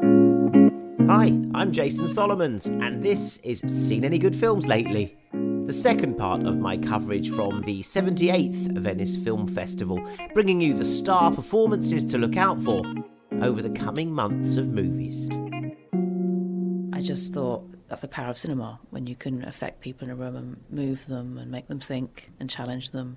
Hi, I'm Jason Solomons, and this is Seen Any Good Films Lately? The second part of my coverage from the 78th Venice Film Festival, bringing you the star performances to look out for over the coming months of movies. I just thought that's the power of cinema, when you can affect people in a room and move them and make them think and challenge them.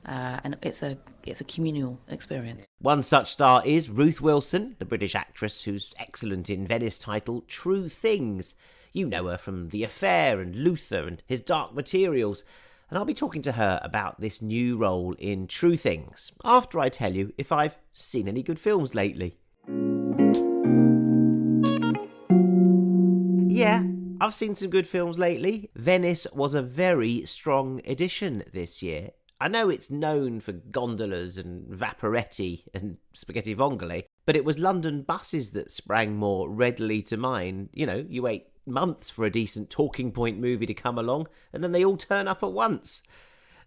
And it's a communal experience. One such star is Ruth Wilson, the British actress who's excellent in Venice title True Things. You know her from The Affair and Luther and His Dark Materials, and I'll be talking to her about this new role in True Things after I tell you if I've seen any good films lately. Yeah, I've seen some good films lately. Venice was a very strong edition this year. I know it's known for gondolas and vaporetti and spaghetti vongole, but it was London buses that sprang more readily to mind. You know, you wait months for a decent talking point movie to come along, and then they all turn up at once.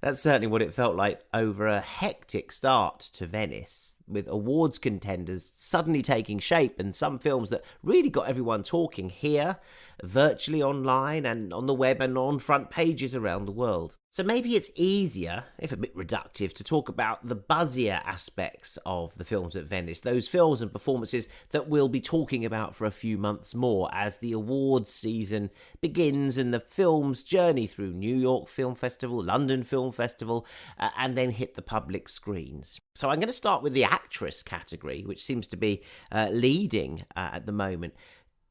That's certainly what it felt like over a hectic start to Venice, with awards contenders suddenly taking shape and some films that really got everyone talking here, virtually online and on the web and on front pages around the world. So maybe it's easier, if a bit reductive, to talk about the buzzier aspects of the films at Venice, those films and performances that we'll be talking about for a few months more as the awards season begins and the film's journey through New York Film Festival, London Film Festival, and then hit the public screens. So I'm going to start with the actress category, which seems to be leading at the moment.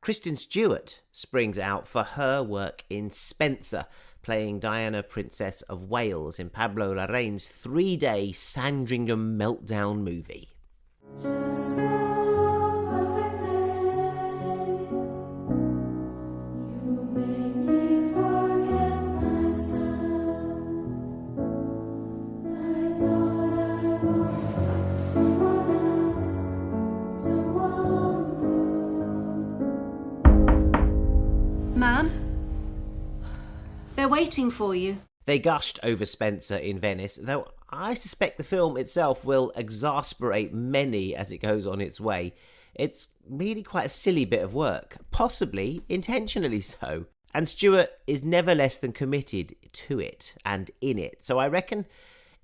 Kristen Stewart springs out for her work in Spencer, playing Diana, Princess of Wales in Pablo Larraín's 3-day Sandringham meltdown movie. Ma'am, they're waiting for you. They gushed over Spencer in Venice, though I suspect the film itself will exasperate many as it goes on its way. It's really quite a silly bit of work, possibly intentionally so. And Stewart is never less than committed to it and in it, so I reckon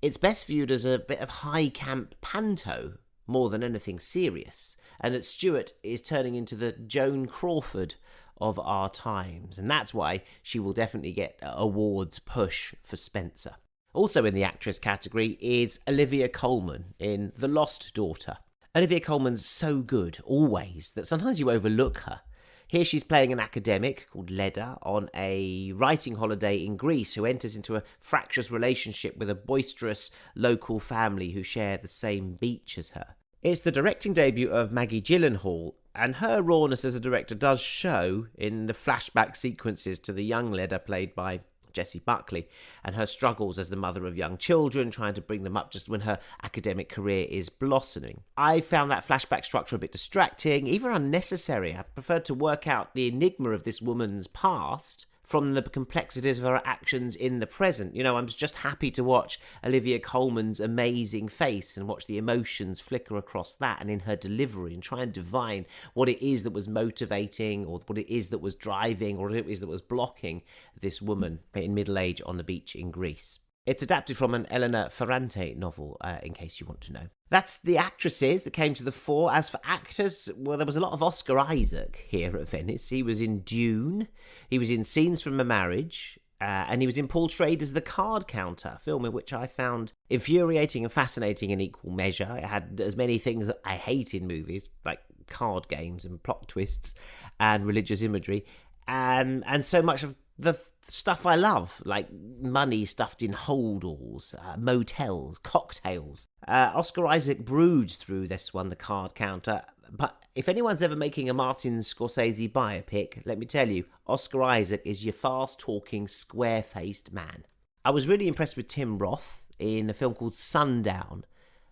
it's best viewed as a bit of high camp panto more than anything serious, and that Stewart is turning into the Joan Crawford of our times, and that's why she will definitely get awards push for Spencer. Also in the actress category is Olivia Colman in The Lost Daughter. Olivia Colman's so good, always, that sometimes you overlook her. Here she's playing an academic called Leda on a writing holiday in Greece who enters into a fractious relationship with a boisterous local family who share the same beach as her. It's the directing debut of Maggie Gyllenhaal, and her rawness as a director does show in the flashback sequences to the young Leda played by Jessie Buckley, and her struggles as the mother of young children, trying to bring them up just when her academic career is blossoming. I found that flashback structure a bit distracting, even unnecessary. I preferred to work out the enigma of this woman's past from the complexities of her actions in the present. You know, I'm just happy to watch Olivia Colman's amazing face and watch the emotions flicker across that and in her delivery and try and divine what it is that was motivating or what it is that was driving or what it is that was blocking this woman in middle age on the beach in Greece. It's adapted from an Elena Ferrante novel, in case you want to know. That's the actresses that came to the fore. As for actors, well, there was a lot of Oscar Isaac here at Venice. He was in Dune, he was in Scenes from a Marriage, and he was in Paul Schrader's The Card Counter, a film in which I found infuriating and fascinating in equal measure. It had as many things that I hate in movies, like card games and plot twists and religious imagery, and so much of the stuff I love, like money stuffed in holdalls, motels, cocktails. Oscar Isaac broods through this one, The Card Counter, but if anyone's ever making a Martin Scorsese biopic, let me tell you, Oscar Isaac is your fast-talking, square-faced man. I was really impressed with Tim Roth in a film called Sundown,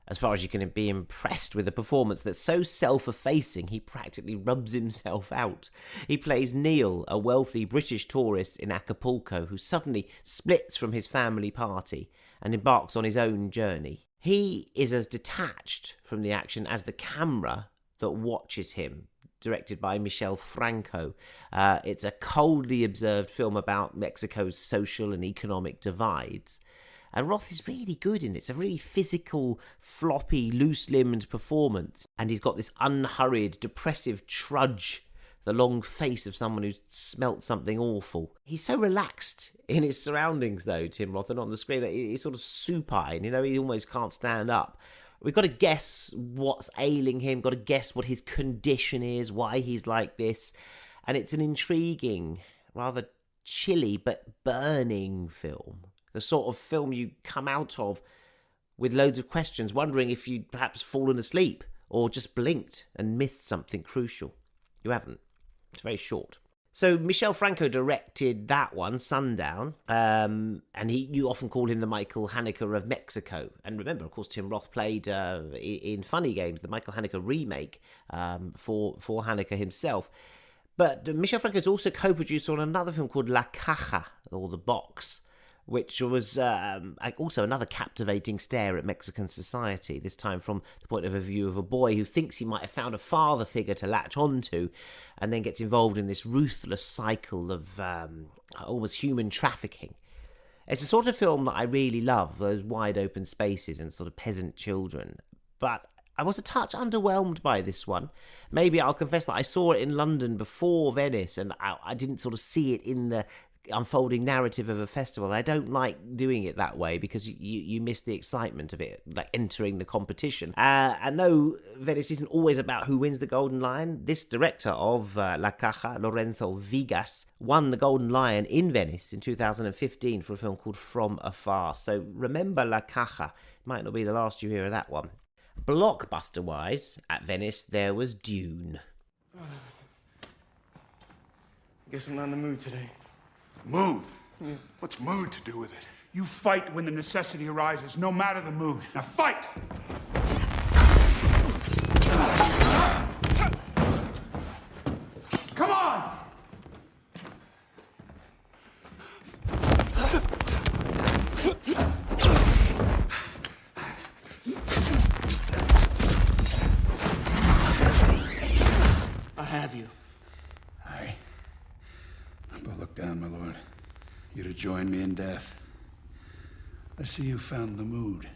as far as you can be impressed with a performance that's so self-effacing he practically rubs himself out. He plays Neil, a wealthy British tourist in Acapulco who suddenly splits from his family party and embarks on his own journey. He is as detached from the action as the camera that watches him directed by Michel Franco. It's a coldly observed film about Mexico's social and economic divides. And Roth is really good in it. It's a really physical, floppy, loose-limbed performance. And he's got this unhurried, depressive trudge, the long face of someone who's smelt something awful. He's so relaxed in his surroundings, though, Tim Roth, and on the screen, that he's sort of supine. He almost can't stand up. We've got to guess what's ailing him, got to guess what his condition is, why he's like this. And it's an intriguing, rather chilly but burning film. The sort of film you come out of with loads of questions, wondering if you'd perhaps fallen asleep or just blinked and missed something crucial. You haven't. It's very short. So Michel Franco directed that one, Sundown, and you often call him the Michael Haneke of Mexico. And remember, of course, Tim Roth played in Funny Games, the Michael Haneke remake for Haneke himself. But Michel Franco's also co-produced on another film called La Caja, or The Box, which was also another captivating stare at Mexican society, this time from the point of view of a boy who thinks he might have found a father figure to latch onto, and then gets involved in this ruthless cycle of almost human trafficking. It's a sort of film that I really love, those wide open spaces and sort of peasant children. But I was a touch underwhelmed by this one. Maybe I'll confess that I saw it in London before Venice, and I didn't sort of see it in the unfolding narrative of a festival. I don't like doing it that way because you miss the excitement of it, like entering the competition. And though Venice isn't always about who wins the Golden Lion, this director of La Caja, Lorenzo Vigas, won the Golden Lion in Venice in 2015 for a film called From Afar. So remember La Caja. Might not be the last you hear of that one. Blockbuster-wise, at Venice, there was Dune. Guess I'm not in the mood today. Mood? Yeah. What's mood to do with it? You fight when the necessity arises, no matter the mood. Now fight! Come on! I have you. Aye. But look down, my lord. You'd have joined me in death. I see you found the mood.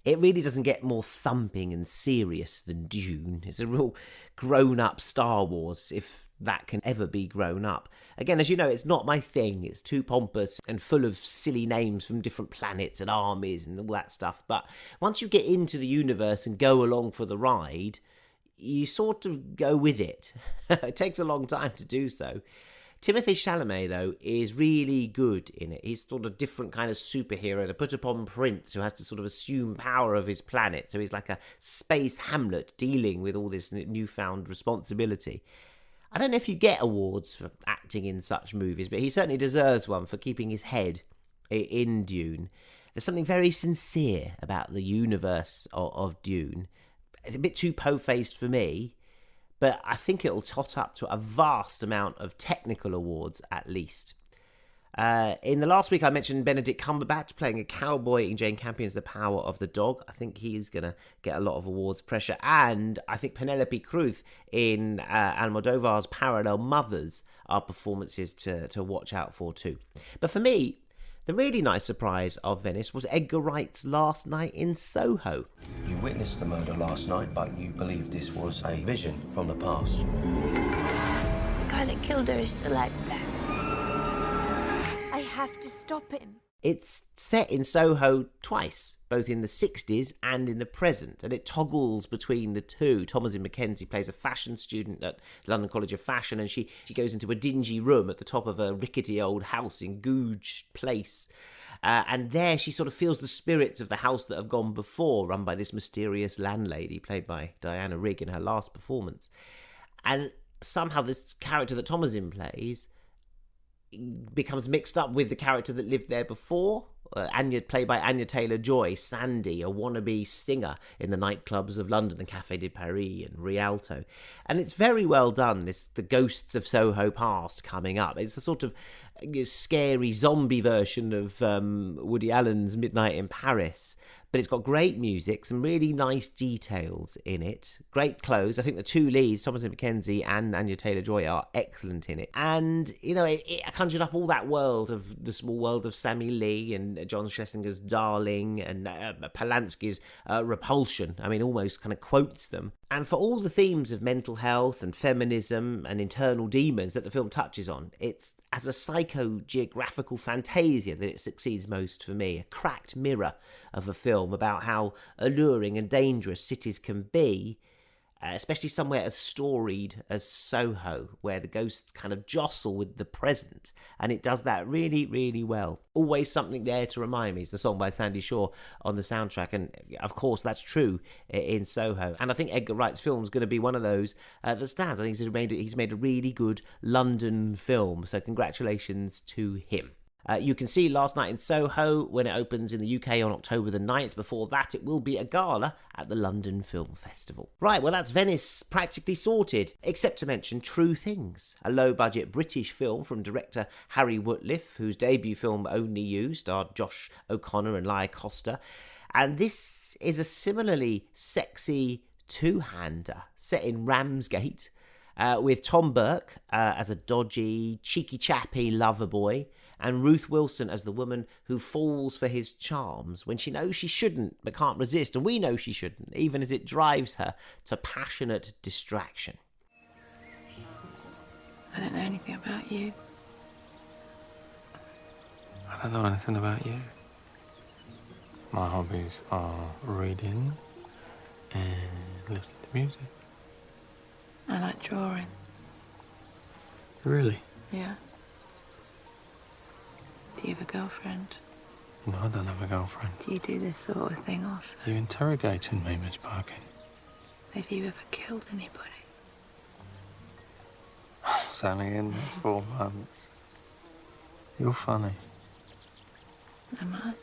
It really doesn't get more thumping and serious than Dune. It's a real grown-up Star Wars, if that can ever be grown up. Again, as you know, it's not my thing. It's too pompous and full of silly names from different planets and armies and all that stuff. But once you get into the universe and go along for the ride, you sort of go with it. It takes a long time to do so. Timothée Chalamet, though, is really good in it. He's sort of different kind of superhero, the put-upon prince who has to sort of assume power of his planet. So he's like a space Hamlet dealing with all this newfound responsibility. I don't know if you get awards for acting in such movies, but he certainly deserves one for keeping his head in Dune. There's something very sincere about the universe of Dune. It's a bit too po-faced for me, but I think it'll tot up to a vast amount of technical awards at least. In the last week, I mentioned Benedict Cumberbatch playing a cowboy in Jane Campion's The Power of the Dog. I think he's going to get a lot of awards pressure. And I think Penelope Cruz in Almodovar's Parallel Mothers are performances to watch out for too. But for me, the really nice surprise of Venice was Edgar Wright's Last Night in Soho. You witnessed the murder last night, but you believe this was a vision from the past. The guy that killed her is still out there. I have to stop him. It's set in Soho twice, both in the 60s and in the present, and it toggles between the two. Thomasin McKenzie plays a fashion student at London College of Fashion, and she goes into a dingy room at the top of a rickety old house in Gouge Place. And there she sort of feels the spirits of the house that have gone before, run by this mysterious landlady, played by Diana Rigg in her last performance. And somehow this character that Thomasin plays becomes mixed up with the character that lived there before. Anya, played by Anya Taylor-Joy, Sandy, a wannabe singer in the nightclubs of London, the Café de Paris and Rialto. And it's very well done, the ghosts of Soho past coming up. It's a sort of scary zombie version of Woody Allen's Midnight in Paris. But it's got great music, some really nice details in it, great clothes. I think the two leads, Thomasin McKenzie and Anya Taylor-Joy, are excellent in it. And, it conjured up all that world of the small world of Sammy Lee and John Schlesinger's Darling and Polanski's Repulsion. I mean, almost kind of quotes them. And for all the themes of mental health and feminism and internal demons that the film touches on, it's as a psycho-geographical fantasia that it succeeds most for me. A cracked mirror of a film about how alluring and dangerous cities can be, especially somewhere as storied as Soho, where the ghosts kind of jostle with the present, and it does that really, really well. Always something there to remind me. It's the song by Sandy Shaw on the soundtrack, and of course that's true in Soho. And I think Edgar Wright's film is going to be one of those that stands. I think he's made a really good London film, so congratulations to him. You can see Last Night in Soho when it opens in the UK on October the 9th. Before that, it will be a gala at the London Film Festival. Right, well, that's Venice practically sorted, except to mention True Things, a low-budget British film from director Harry Woodliff, whose debut film Only You starred Josh O'Connor and Lia Costa. And this is a similarly sexy two-hander set in Ramsgate, with Tom Burke as a dodgy, cheeky-chappy lover boy, and Ruth Wilson as the woman who falls for his charms when she knows she shouldn't but can't resist, and we know she shouldn't, even as it drives her to passionate distraction. I don't know anything about you. I don't know anything about you. My hobbies are reading and listening to music. I like drawing. Really? Yeah. Do you have a girlfriend? No, I don't have a girlfriend. Do you do this sort of thing often? Are you interrogating me, Miss Parkin? Have you ever killed anybody? It's only in 4 months. You're funny. Am I?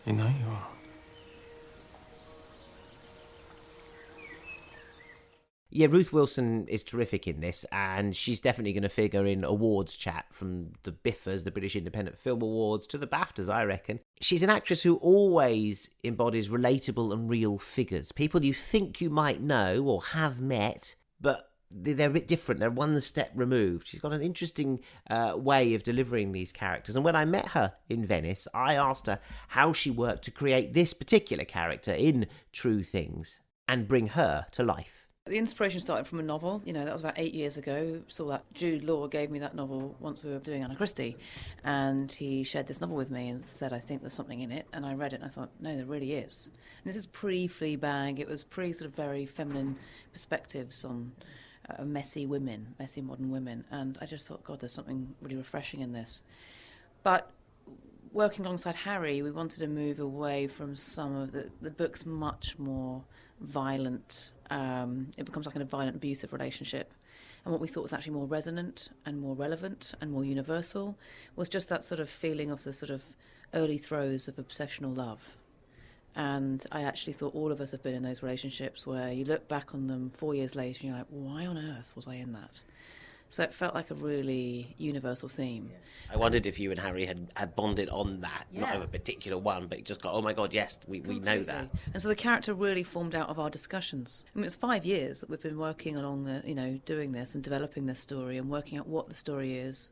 You know you are. Yeah, Ruth Wilson is terrific in this, and she's definitely going to figure in awards chat, from the BIFAs, the British Independent Film Awards, to the BAFTAs, I reckon. She's an actress who always embodies relatable and real figures, people you think you might know or have met, but they're a bit different. They're one step removed. She's got an interesting way of delivering these characters. And when I met her in Venice, I asked her how she worked to create this particular character in True Things and bring her to life. The inspiration started from a novel. That was about 8 years ago. Saw that Jude Law gave me that novel once we were doing Anna Christie, and he shared this novel with me and said, I think there's something in it. And I read it and I thought, no, there really is. And this is pre-Fleabag. It was pre sort of very feminine perspectives on messy modern women. And I just thought, God, there's something really refreshing in this. But working alongside Harry, we wanted to move away from some of the book's much more violent. It becomes like a violent, abusive relationship. And what we thought was actually more resonant and more relevant and more universal was just that sort of feeling of the sort of early throes of obsessional love. And I actually thought all of us have been in those relationships where you look back on them 4 years later and you're like, why on earth was I in that? So it felt like a really universal theme. I wondered if you and Harry had bonded on that, not of a particular one, but just got, oh my God, yes, we know that. And so the character really formed out of our discussions. I mean, it's 5 years that we've been working along doing this and developing this story and working out what the story is,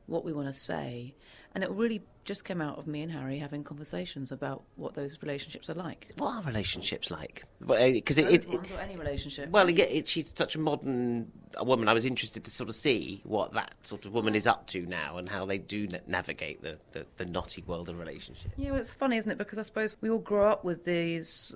what we want to say. And it really just came out of me and Harry having conversations about what those relationships are like. What are relationships like? Because any relationship. Well, she's such a modern woman. I was interested to sort of see what that sort of woman is up to now and how they do navigate the knotty world of relationships. Yeah, well, it's funny, isn't it? Because I suppose we all grow up with these,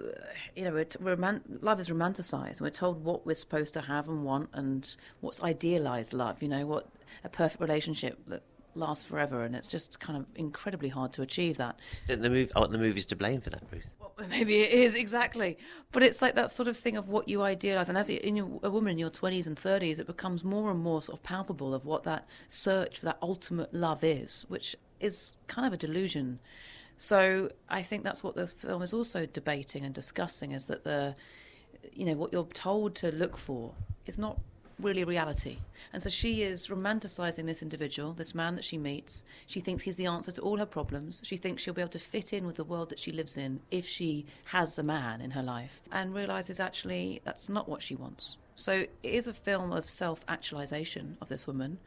love is romanticised. We're told what we're supposed to have and want and what's idealised love, what a perfect relationship that lasts forever, and it's just kind of incredibly hard to achieve that. The movie's to blame for that, Ruth. Well, maybe it is, exactly. But it's like that sort of thing of what you idealise, and as a woman in your 20s and 30s, it becomes more and more sort of palpable of what that search for that ultimate love is, which is kind of a delusion. So I think that's what the film is also debating and discussing, is that what you're told to look for is not really reality. And so she is romanticising this individual, this man that she meets. She thinks he's the answer to all her problems. She thinks she'll be able to fit in with the world that she lives in if she has a man in her life, and realises actually that's not what she wants. So it is a film of self-actualisation of this woman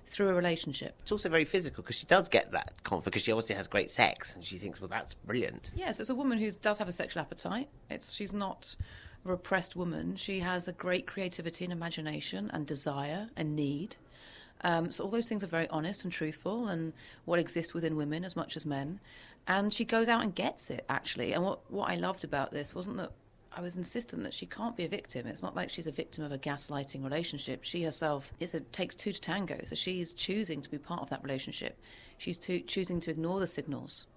through a relationship. It's also very physical because she does get that confidence because she obviously has great sex and she thinks, well, that's brilliant. Yes, it's a woman who does have a sexual appetite. She's not a repressed woman. She has a great creativity and imagination and desire and need. So all those things are very honest and truthful, and what exists within women as much as men. And she goes out and gets it, actually. And what I loved about this wasn't that I was insistent that she can't be a victim. It's not like she's a victim of a gaslighting relationship. She herself takes two to tango, so she's choosing to be part of that relationship. She's choosing to ignore the signals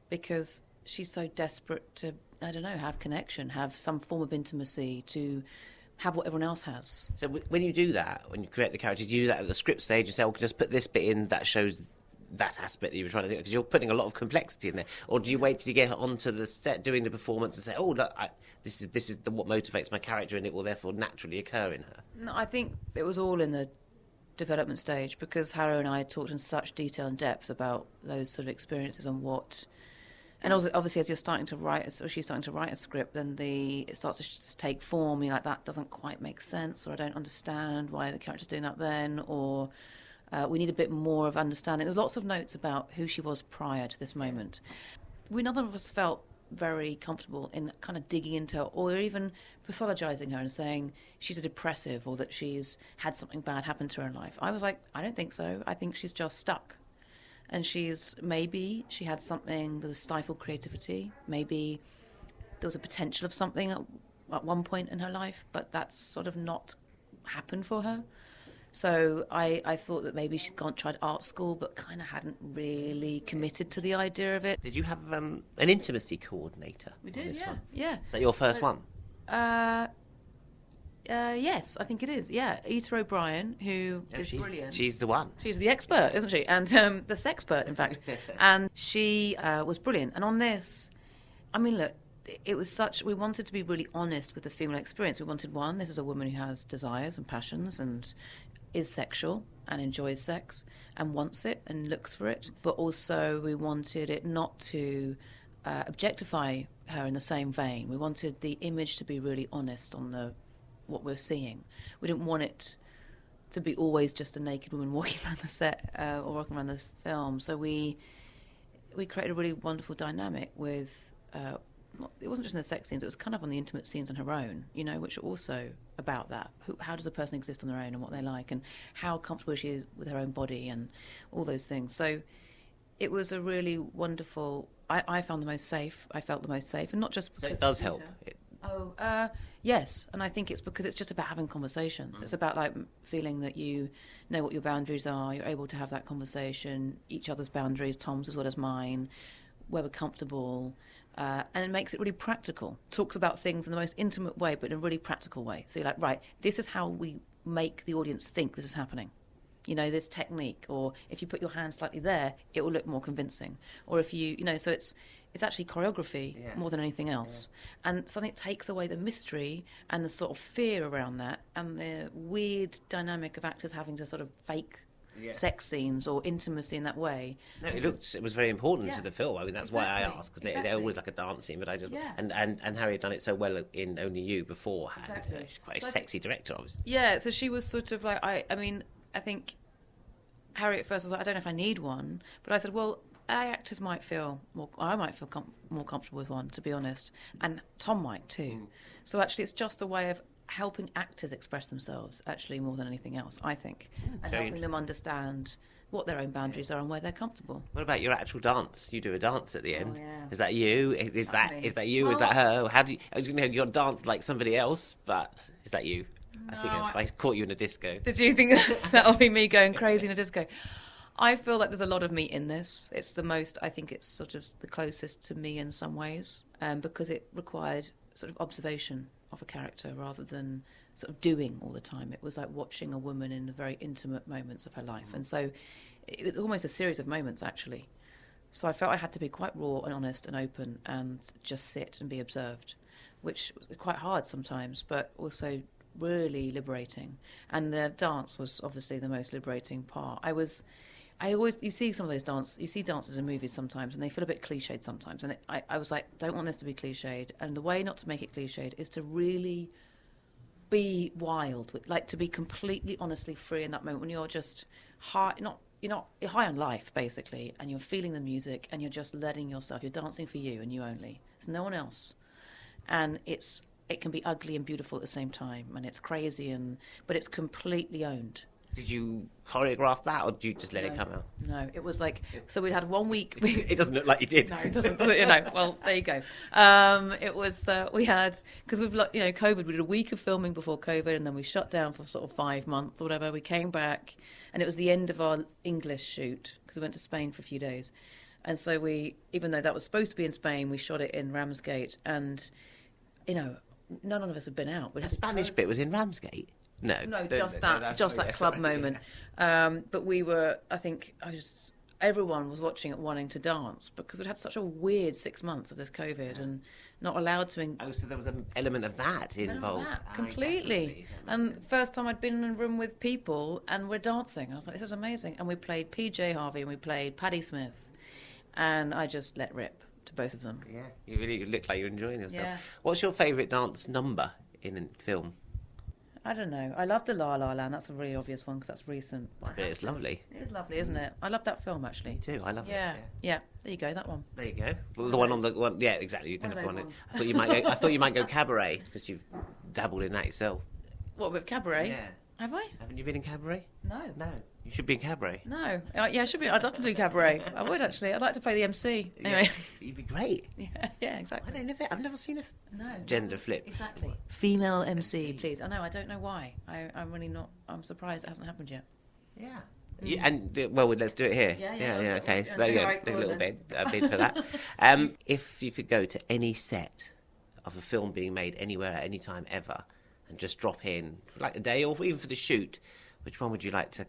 because she's so desperate to, I don't know, have connection, have some form of intimacy, to have what everyone else has. So when you do that, when you create the characters, do you do that at the script stage and say, oh, just put this bit in that shows that aspect that you were trying to do, because you're putting a lot of complexity in there? Or do you wait till you get onto the set doing the performance and say, oh, look, this is what motivates my character, and it will therefore naturally occur in her? No, I think it was all in the development stage, because Harrow and I talked in such detail and depth about those sort of experiences and what. And also, obviously, as you're starting to write, or she's starting to write a script, then it starts to take form. You're like, that doesn't quite make sense, or I don't understand why the character's doing that then, or we need a bit more of understanding. There's lots of notes about who she was prior to this moment. None of us felt very comfortable in kind of digging into her, or even pathologising her and saying she's a depressive or that she's had something bad happen to her in life. I was like, I don't think so. I think she's just stuck. And maybe she had something that was stifled creativity. Maybe there was a potential of something at one point in her life, but that's sort of not happened for her. So I thought that maybe she'd tried art school, but kind of hadn't really committed to the idea of it. Did you have an intimacy coordinator? We did, on this yeah. one? Yeah. Is that your first one? Yes, I think it is. Yeah, Ita O'Brien, who is brilliant. She's the one. She's the expert, isn't she? And the sexpert, in fact. And she was brilliant. And on this, I mean, look, it was we wanted to be really honest with the female experience. We wanted, this is a woman who has desires and passions and is sexual and enjoys sex and wants it and looks for it. But also we wanted it not to objectify her in the same vein. We wanted the image to be really honest on what we're seeing. We didn't want it to be always just a naked woman walking around the set or walking around the film. So we created a really wonderful dynamic with. It wasn't just in the sex scenes; it was kind of on the intimate scenes on her own, which are also about that. How does a person exist on their own and what they like, and how comfortable she is with her own body, and all those things. So it was a really wonderful. I found the most safe. I felt the most safe, and not just. So it does help. Yes, and I think it's because it's just about having conversations. It's about feeling that you know what your boundaries are. You're able to have that conversation, each other's boundaries, Tom's as well as mine, where we're comfortable. And it makes it really practical. Talks about things in the most intimate way, but in a really practical way. So you're like, right, this is how we make the audience think this is happening. This technique, or if you put your hand slightly there, it will look more convincing. Or if you, so it's actually choreography more than anything else. Yeah. And something that takes away the mystery and the sort of fear around that, and the weird dynamic of actors having to sort of fake sex scenes or intimacy in that way. No, it was very important to the film. I mean, that's why I asked, because they're always like a dance scene, but I just and Harry had done it so well in Only You beforehand. Exactly. She's quite a sexy director, obviously. Yeah, so she was sort of like, I mean, I think Harry at first was like, I don't know if I need one, but I said, well, actors might feel more comfortable with one, to be honest, and Tom might too. So actually, it's just a way of helping actors express themselves, actually, more than anything else, I think, and helping them understand what their own boundaries are and where they're comfortable. What about your actual dance? You do a dance at the end. Oh, yeah. Is that you? Is that you? Is that her? How do you? I was going to you got to dance like somebody else, but is that you? No, I think if I caught you in a disco. Did you think that'll be me going crazy in a disco? I feel like there's a lot of me in this. It's the most, I think it's sort of the closest to me in some ways, because it required sort of observation of a character rather than sort of doing all the time. It was like watching a woman in the very intimate moments of her life. And so it was almost a series of moments, actually. So I felt I had to be quite raw and honest and open and just sit and be observed, which was quite hard sometimes, but also really liberating. And the dance was obviously the most liberating part. You see some of those you see dances in movies sometimes, and they feel a bit cliched sometimes. And I was like, don't want this to be cliched. And the way not to make it cliched is to really be wild, like to be completely, honestly free in that moment when you're just high, you're high on life, basically, and you're feeling the music, and you're just letting yourself, you're dancing for you and you only. There's no one else. And it can be ugly and beautiful at the same time, and it's crazy, but it's completely owned. Did you choreograph that, or did you just let it come out? No, it was like, so we'd had 1 week. It doesn't look like you did. No, it doesn't. Well, there you go. It was, we had, because COVID, we did a week of filming before COVID, and then we shut down for sort of 5 months or whatever. We came back, and it was the end of our English shoot, because we went to Spain for a few days. And so even though that was supposed to be in Spain, we shot it in Ramsgate, and, none of us had been out. The Spanish bit was in Ramsgate? No, just that club moment. But we were, everyone was watching it wanting to dance because we'd had such a weird 6 months of this COVID and not allowed to. So there was an element of that involved. Completely. And first time I'd been in a room with people and we're dancing. I was like, this is amazing. And we played PJ Harvey and we played Patti Smith. And I just let rip to both of them. Yeah, you really looked like you were enjoying yourself. Yeah. What's your favourite dance number in a film? I don't know. I love the La La Land. That's a really obvious one because that's recent. But it's lovely. It is lovely, isn't it? I love that film, actually. Me too. I love it. Yeah. There you go. That one. There you go. Well, the one on the one. Yeah, exactly. You kind of want it. I thought you might go Cabaret because you've dabbled in that yourself. What, with Cabaret? Yeah. Have I? Haven't you been in Cabaret? No. You should be in Cabaret. No. Yeah, I should be. I'd love to do Cabaret. I would, actually. I'd like to play the MC. Anyway. Yeah, you'd be great. Yeah, exactly. I've never seen a no, gender flip. Exactly. Female MC, please. I know. I don't know why. I'm really not. I'm surprised it hasn't happened yet. Yeah. Yeah, and let's do it here. Yeah. Okay, so there you go. Right, A little bit for that. If you could go to any set of a film being made anywhere at any time ever, and just drop in for like a day or even for the shoot, which one would you like to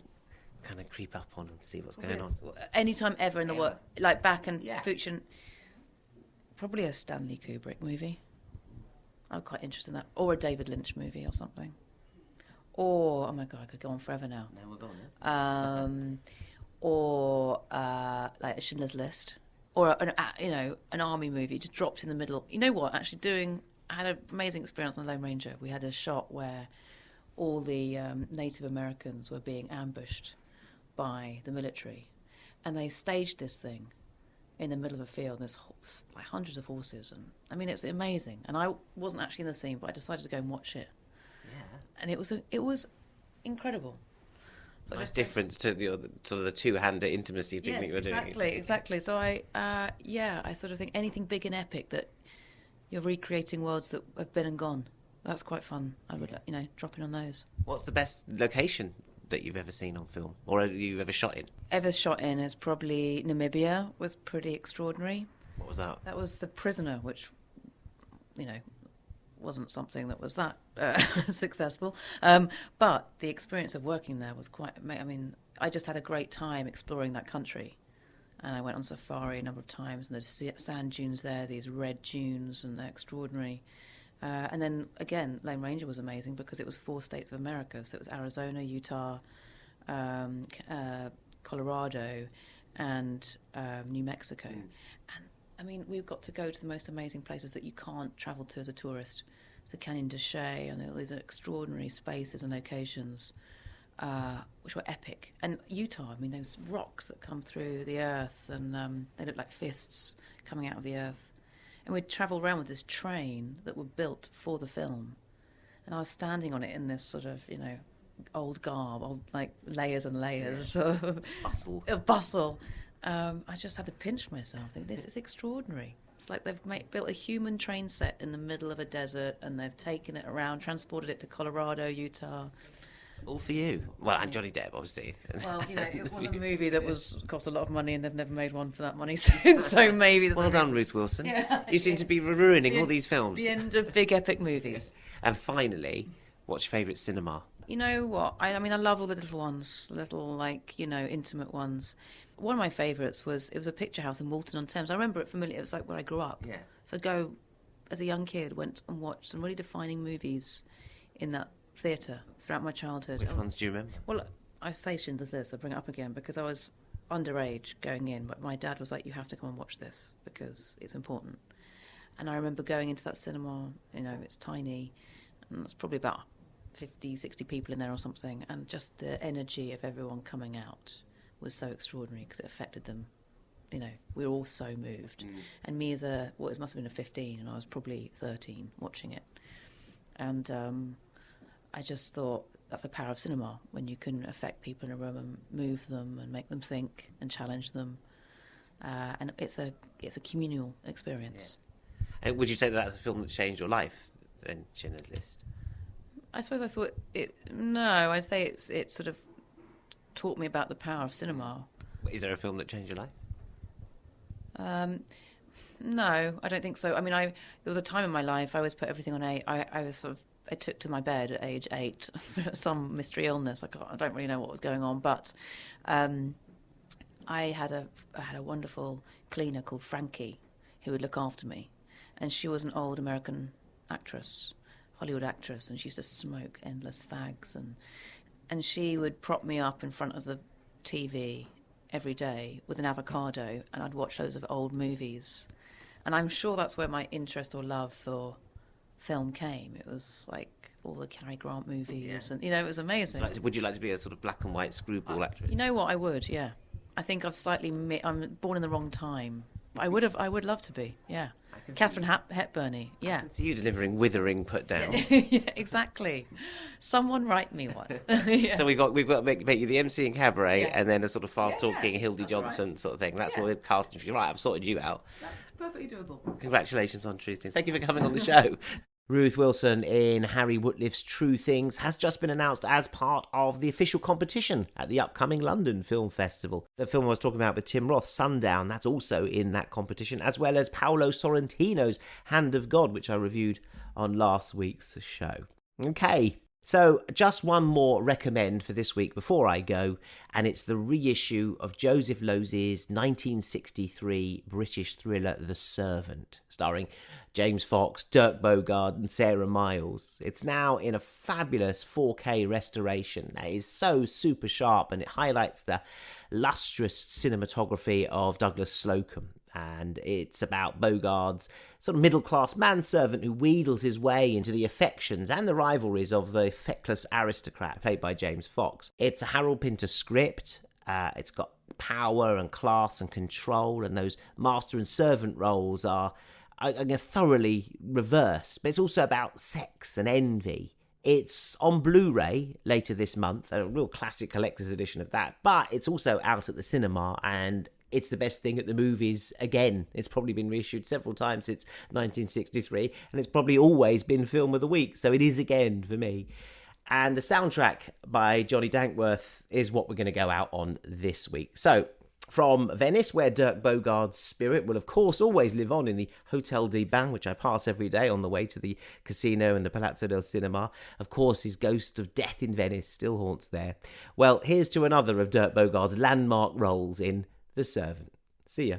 kind of creep up on and see what's going on? Any time ever in the world, like back and fiction. Probably a Stanley Kubrick movie. I'm quite interested in that, or a David Lynch movie or something. Or oh my god, I could go on forever now. No, we're gone. Or like a Schindler's List, or an army movie just dropped in the middle. You know what? Actually, I had an amazing experience on the Lone Ranger. We had a shot where all the Native Americans were being ambushed by the military, and they staged this thing in the middle of a field. There's like hundreds of horses, and I mean it's amazing. And I wasn't actually in the scene, but I decided to go and watch it. Yeah, and it was incredible. So nice difference to the sort of the two-hander intimacy thing that you were doing. Exactly. So I sort of think anything big and epic that you're recreating worlds that have been and gone. That's quite fun. I would, drop in on those. What's the best location that you've ever seen on film, or have you ever shot in? Ever shot in is probably Namibia. Was pretty extraordinary. What was that? That was The Prisoner, which, wasn't something that was that successful. But the experience of working there was quite. I mean, I just had a great time exploring that country. And I went on safari a number of times, and there's sand dunes there, these red dunes, and they're extraordinary. And then, again, Lone Ranger was amazing because it was 4 states of America. So it was Arizona, Utah, Colorado, and New Mexico. And, I mean, we've got to go to the most amazing places that you can't travel to as a tourist. It's the Canyon de Chelly, and all these extraordinary spaces and locations. Which were epic. And Utah, I mean, those rocks that come through the earth, and they look like fists coming out of the earth. And we'd travel around with this train that were built for the film. And I was standing on it in this sort of, old garb, old, like, layers and layers of bustle. I just had to pinch myself. I think this is extraordinary. It's like they've built a human train set in the middle of a desert, and they've taken it around, transported it to Colorado, Utah. All for you. Well, and Johnny Depp, obviously. Well, it was a movie that cost a lot of money, and they've never made one for that money since. So maybe. Well done, Ruth Wilson. Yeah. You seem to be ruining all these films. The end of big epic movies. And finally, what's your favourite cinema? You know what? I mean, I love all the little ones, intimate ones. One of my favourites was a picture house in Walton-on-Thames. I remember it familiar. It was like where I grew up. Yeah. So I'd go as a young kid, went and watched some really defining movies in that theatre throughout my childhood. Which ones do you remember? Well, I stationed as this. I'll bring it up again because I was underage going in, but my dad was like, "You have to come and watch this because it's important." And I remember going into that cinema. It's tiny, and it's probably about 50, 60 people in there or something, and just the energy of everyone coming out was so extraordinary because it affected them. We were all so moved. And me as it must have been a 15, and I was probably 13 watching it. And I just thought, that's the power of cinema, when you can affect people in a room and move them and make them think and challenge them. And it's a communal experience. Yeah. And would you say that's a film that changed your life, then, Schindler's List? I suppose I thought no, I'd say it sort of taught me about the power of cinema. Is there a film that changed your life? No, I don't think so. I mean, there was a time in my life I always put everything on I took to my bed at age 8 for some mystery illness. I don't really know what was going on, but I had a wonderful cleaner called Frankie who would look after me, and she was an old American actress, Hollywood actress, and she used to smoke endless fags, and she would prop me up in front of the TV every day with an avocado, and I'd watch loads of old movies. And I'm sure that's where my interest or love for film came. It was like all the Cary Grant movies, and it was amazing. Would you like to be a sort of black and white screwball actress? You know what, I would, yeah. I think I'm born in the wrong time. I would love to be, yeah. Catherine Hepburn-y, yeah. I can see you delivering withering put down. Yeah, exactly. Someone write me one. Yeah. So we've got to make you the MC in Cabaret, and then a sort of fast-talking Hildy Johnson sort of thing. That's what we're casting for you. Right, I've sorted you out. That's perfectly doable. Congratulations on True Things. Thank you for coming on the show. Ruth Wilson in Harry Woodliffe's True Things has just been announced as part of the official competition at the upcoming London Film Festival. The film I was talking about with Tim Roth, Sundown, that's also in that competition, as well as Paolo Sorrentino's Hand of God, which I reviewed on last week's show. Okay, so just one more recommend for this week before I go, and it's the reissue of Joseph Losey's 1963 British thriller The Servant, starring James Fox, Dirk Bogarde and Sarah Miles. It's now in a fabulous 4K restoration that is so super sharp, and it highlights the lustrous cinematography of Douglas Slocum. And it's about Bogarde's sort of middle-class manservant who wheedles his way into the affections and the rivalries of the feckless aristocrat played by James Fox. It's a Harold Pinter script. It's got power and class and control, and those master and servant roles are thoroughly reversed. But it's also about sex and envy. It's on Blu-ray later this month, a real classic collector's edition of that. But it's also out at the cinema, and it's the best thing at the movies again. It's probably been reissued several times since 1963, and it's probably always been Film of the Week, so it is again for me. And the soundtrack by Johnny Dankworth is what we're going to go out on this week. So, from Venice, where Dirk Bogarde's spirit will, of course, always live on in the Hotel des Bains, which I pass every day on the way to the casino and the Palazzo del Cinema. Of course, his ghost of death in Venice still haunts there. Well, here's to another of Dirk Bogarde's landmark roles in The Servant. See ya.